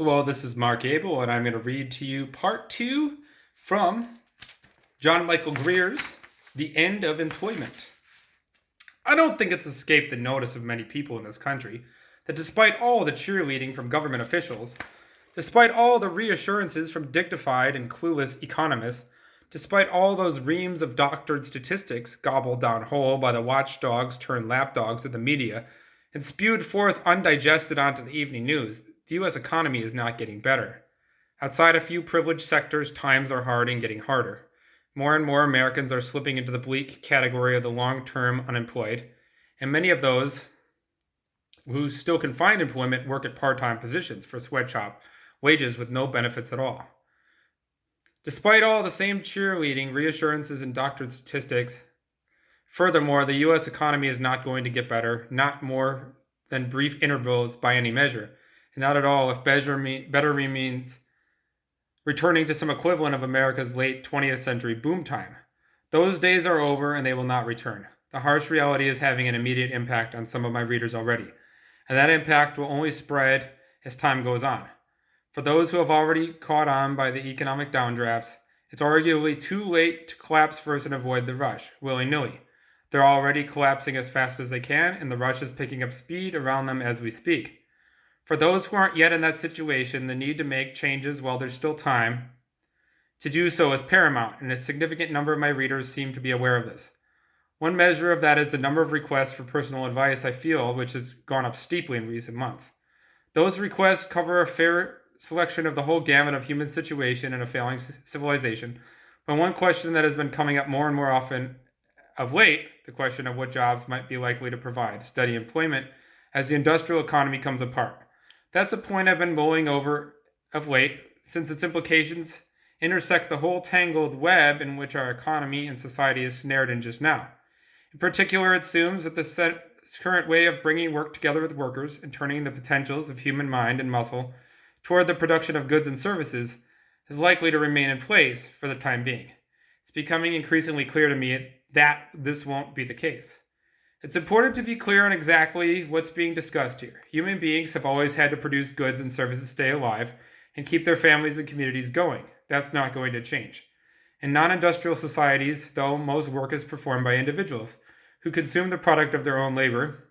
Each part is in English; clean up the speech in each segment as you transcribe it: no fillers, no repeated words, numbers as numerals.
Well, this is Mark Abel, and I'm going to read to you part two from John Michael Greer's The End of Employment. I don't think it's escaped the notice of many people in this country that despite all the cheerleading from government officials, despite all the reassurances from dignified and clueless economists, despite all those reams of doctored statistics gobbled down whole by the watchdogs turned lapdogs of the media and spewed forth undigested onto the evening news, the U.S. economy is not getting better. Outside a few privileged sectors, times are hard and getting harder. More and more Americans are slipping into the bleak category of the long-term unemployed, and many of those who still can find employment work at part-time positions for sweatshop wages with no benefits at all. Despite all the same cheerleading, reassurances, and doctored statistics, furthermore, the U.S. economy is not going to get better, not more than brief intervals by any measure, and not at all if better means returning to some equivalent of America's late 20th century boom time. Those days are over and they will not return. The harsh reality is having an immediate impact on some of my readers already, and that impact will only spread as time goes on. For those who have already caught on by the economic downdrafts, it's arguably too late to collapse first and avoid the rush, willy-nilly. They're already collapsing as fast as they can, and the rush is picking up speed around them as we speak. For those who aren't yet in that situation, the need to make changes while there's still time to do so is paramount, and a significant number of my readers seem to be aware of this. One measure of that is the number of requests for personal advice I feel, which has gone up steeply in recent months. Those requests cover a fair selection of the whole gamut of human situation in a failing civilization, but one question that has been coming up more and more often of late, the question of what jobs might be likely to provide steady employment as the industrial economy comes apart. That's a point I've been mulling over of late, since its implications intersect the whole tangled web in which our economy and society is snared in just now. In particular, it assumes that the current way of bringing work together with workers and turning the potentials of human mind and muscle toward the production of goods and services is likely to remain in place for the time being. It's becoming increasingly clear to me that this won't be the case. It's important to be clear on exactly what's being discussed here. Human beings have always had to produce goods and services to stay alive and keep their families and communities going. That's not going to change. In non-industrial societies, though, most work is performed by individuals who consume the product of their own labor,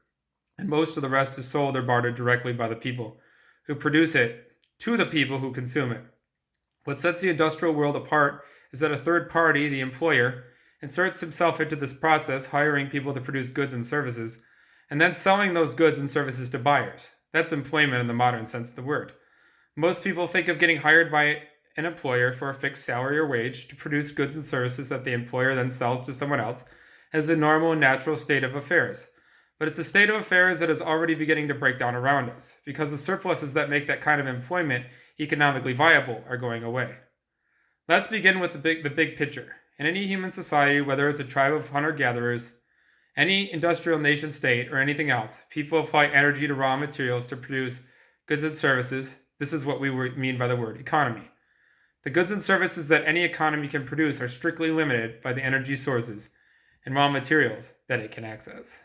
and most of the rest is sold or bartered directly by the people who produce it to the people who consume it. What sets the industrial world apart is that a third party, the employer, inserts himself into this process, hiring people to produce goods and services, and then selling those goods and services to buyers. That's employment in the modern sense of the word. Most people think of getting hired by an employer for a fixed salary or wage to produce goods and services that the employer then sells to someone else as the normal and natural state of affairs. But it's a state of affairs that is already beginning to break down around us, because the surpluses that make that kind of employment economically viable are going away. Let's begin with the big picture. In any human society, whether it's a tribe of hunter-gatherers, any industrial nation state, or anything else, people apply energy to raw materials to produce goods and services. This is what we mean by the word economy. The goods and services that any economy can produce are strictly limited by the energy sources and raw materials that it can access.